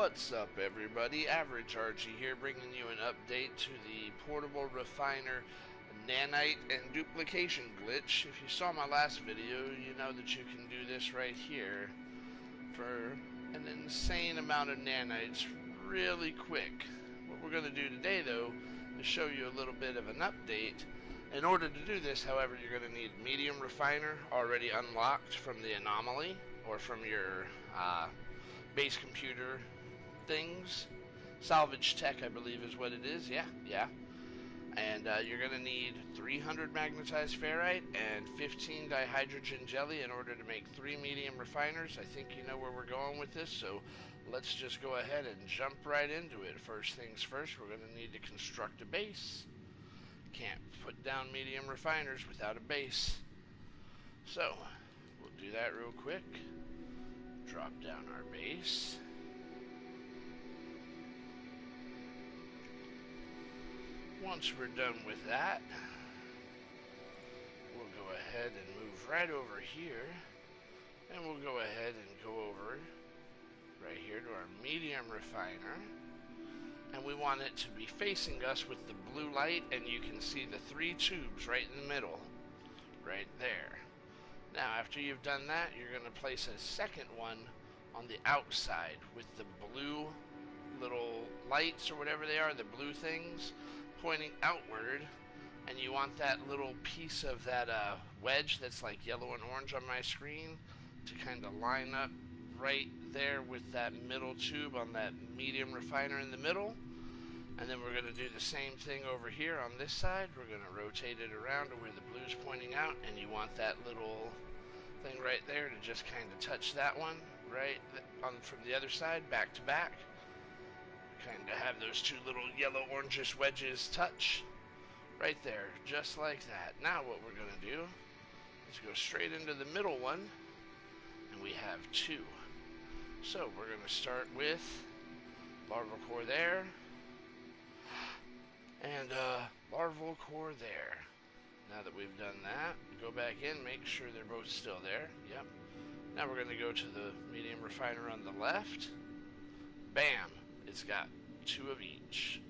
What's up, everybody? Average Archie here, bringing you an update to the portable refiner nanite and duplication glitch. If you saw my last video, you know that you can do this right here for an insane amount of nanites really quick. What we're going to do today, though, is show you a little bit of an update. In order to do this, however, you're going to need medium refiner already unlocked from the anomaly or from your base computer things. Salvage tech, I believe, is what it is. Yeah. And you're going to need 300 magnetized ferrite and 15 dihydrogen jelly in order to make 3 medium refiners. I think you know where we're going with this, so let's just go ahead and jump right into it. First things first, we're going to need to construct a base. Can't put down medium refiners without a base. So, we'll do that real quick. Drop down our base. Once we're done with that, we'll go ahead and move right over here, and we'll go ahead and go over right here to our medium refiner, and we want it to be facing us with the blue light, and you can see the 3 tubes right in the middle, right there. Now, after you've done that, you're going to place a second one on the outside with the blue little lights or whatever they are, the blue things, pointing outward, and you want that little piece of that wedge that's like yellow and orange on my screen to kind of line up right there with that middle tube on that medium refiner in the middle. And then we're going to do the same thing over here on this side. We're going to rotate it around to where the blue's pointing out, and you want that little thing right there to just kind of touch that one right on from the other side, back to back. Kind of have those 2 little yellow orangish wedges touch right there, just like that. Now what we're going to do is go straight into the middle one, and we have 2. So we're going to start with larval core there, and larval core there. Now that we've done that, go back in, make sure they're both still there. Yep. Now we're going to go to the medium refiner on the left. Bam! It's got 2 of each.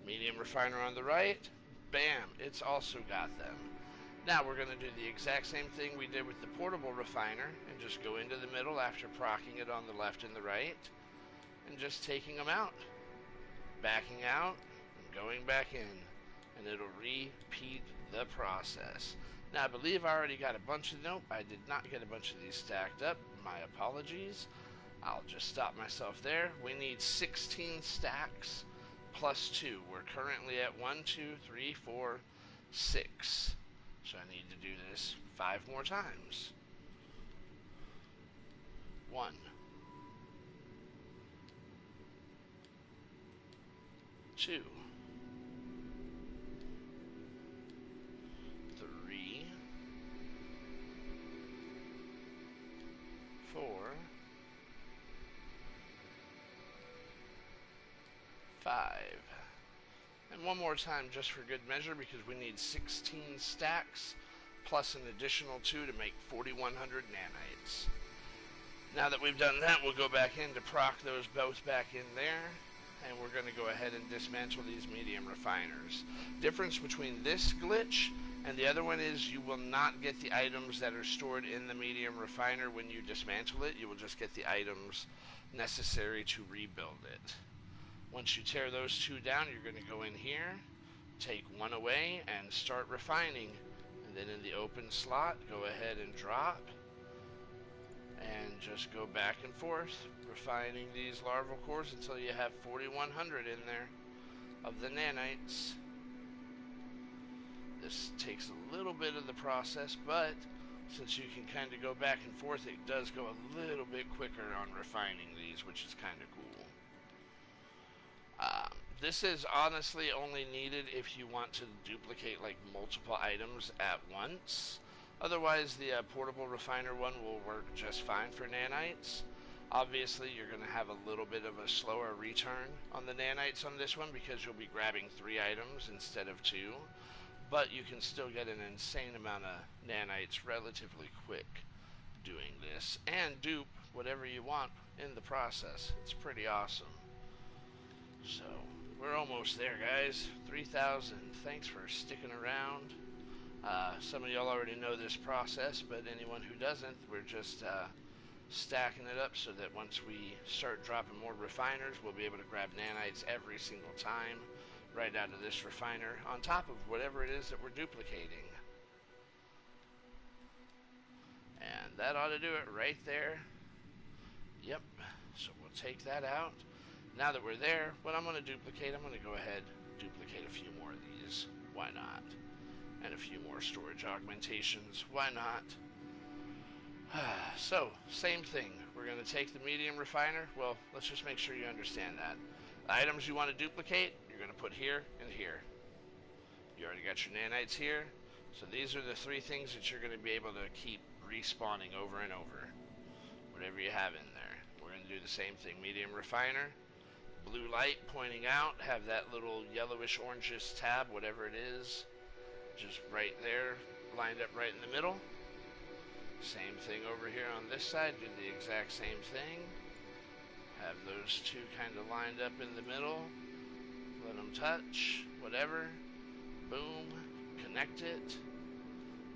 Medium refiner on the right. Bam! It's also got them. Now we're going to do the exact same thing we did with the portable refiner and just go into the middle after procking it on the left and the right and just taking them out. Backing out and going back in. And it'll repeat the process. Now I believe I already got a bunch of... Nope, I did not get a bunch of these stacked up. My apologies. I'll just stop myself there. We need 16 stacks plus 2. We're currently at 1, 2, 3, 4, 6. So I need to do this 5 more times. 1, 2, 3, 4, 5. And one more time just for good measure, because we need 16 stacks plus an additional 2 to make 4,100 nanites. Now that we've done that, we'll go back in to proc those both back in there, and we're going to go ahead and dismantle these medium refiners. Difference between this glitch and the other one is you will not get the items that are stored in the medium refiner when you dismantle it. You will just get the items necessary to rebuild it. Once you tear those 2 down, you're going to go in here, take 1 away, and start refining. And then in the open slot, go ahead and drop. And just go back and forth, refining these larval cores until you have 4,100 in there of the nanites. This takes a little bit of the process, but since you can kind of go back and forth, it does go a little bit quicker on refining these, which is kind of cool. This is honestly only needed if you want to duplicate like multiple items at once. Otherwise, the portable refiner one will work just fine for nanites. Obviously, you're going to have a little bit of a slower return on the nanites on this one because you'll be grabbing 3 items instead of 2. But you can still get an insane amount of nanites relatively quick doing this. And dupe whatever you want in the process. It's pretty awesome. So, we're almost there, guys. 3,000. Thanks for sticking around. Some of y'all already know this process, but anyone who doesn't, we're just stacking it up so that once we start dropping more refiners, we'll be able to grab nanites every single time right out of this refiner on top of whatever it is that we're duplicating. And that ought to do it right there. Yep, so we'll take that out. Now that we're there, what I'm going to duplicate, I'm going to go ahead and duplicate a few more of these. Why not? And a few more storage augmentations. Why not? So, same thing. We're going to take the medium refiner. Well, let's just make sure you understand that. The items you want to duplicate, you're going to put here and here. You already got your nanites here. So these are the three things that you're going to be able to keep respawning over and over. Whatever you have in there. We're going to do the same thing. Medium refiner. Blue light pointing out. Have that little yellowish orangish tab, whatever it is. Just right there. Lined up right in the middle. Same thing over here on this side, do the exact same thing. Have those two kind of lined up in the middle. Let them touch, whatever. Boom, connect it.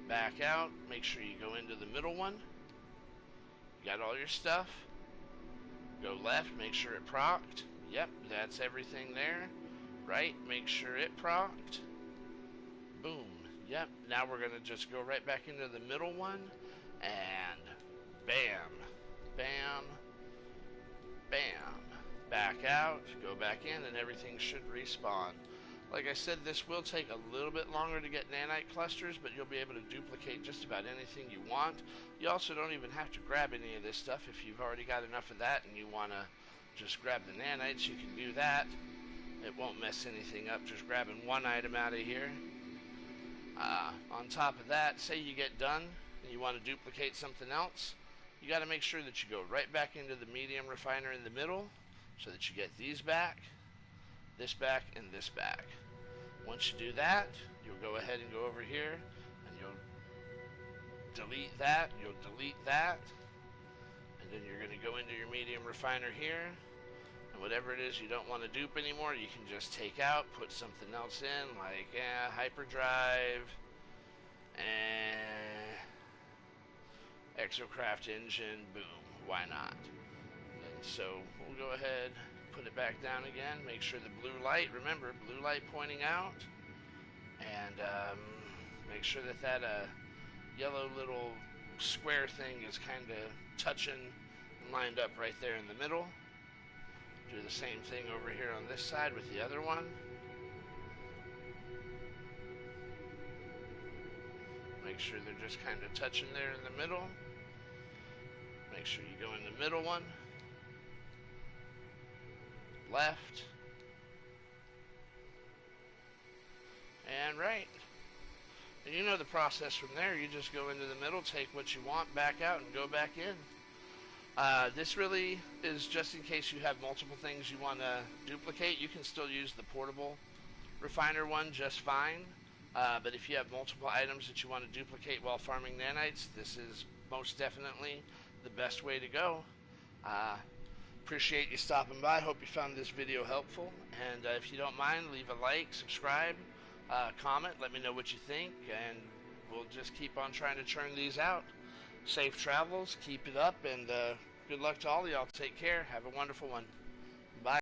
Back out, make sure you go into the middle one. You got all your stuff. Go left, make sure it procced. Yep, that's everything there. Right, make sure it procced. Boom, yep, now we're going to just go right back into the middle one. And bam, bam, bam. Back out, go back in, and everything should respawn. Like I said, this will take a little bit longer to get nanite clusters, but you'll be able to duplicate just about anything you want. You also don't even have to grab any of this stuff. If you've already got enough of that and you want to just grab the nanites, you can do that. It won't mess anything up, just grabbing one item out of here. On top of that, say you get done and you want to duplicate something else, you got to make sure that you go right back into the medium refiner in the middle so that you get these back, this back, and this back. Once you do that, you'll go ahead and go over here and you'll delete that, you'll delete that, and then you're going to go into your medium refiner here, and whatever it is you don't want to dupe anymore, you can just take out, put something else in, like hyperdrive, and exocraft engine, boom, why not? And so we'll go ahead, put it back down again, make sure the blue light, remember, blue light pointing out, and make sure that that yellow little square thing is kind of touching and lined up right there in the middle. Do the same thing over here on this side with the other one. Make sure they're just kind of touching there in the middle. Make sure you go in the middle one. Left. And right. And you know the process from there. You just go into the middle, take what you want, back out, and go back in. This really is just in case you have multiple things you want to duplicate. You can still use the portable refiner one just fine. But if you have multiple items that you want to duplicate while farming nanites, this is most definitely the best way to go. Appreciate you stopping by. Hope you found this video helpful. And if you don't mind, leave a like, subscribe, comment, let me know what you think, and we'll just keep on trying to churn these out. Safe travels, keep it up, and good luck to all of y'all. Take care. Have a wonderful one. Bye.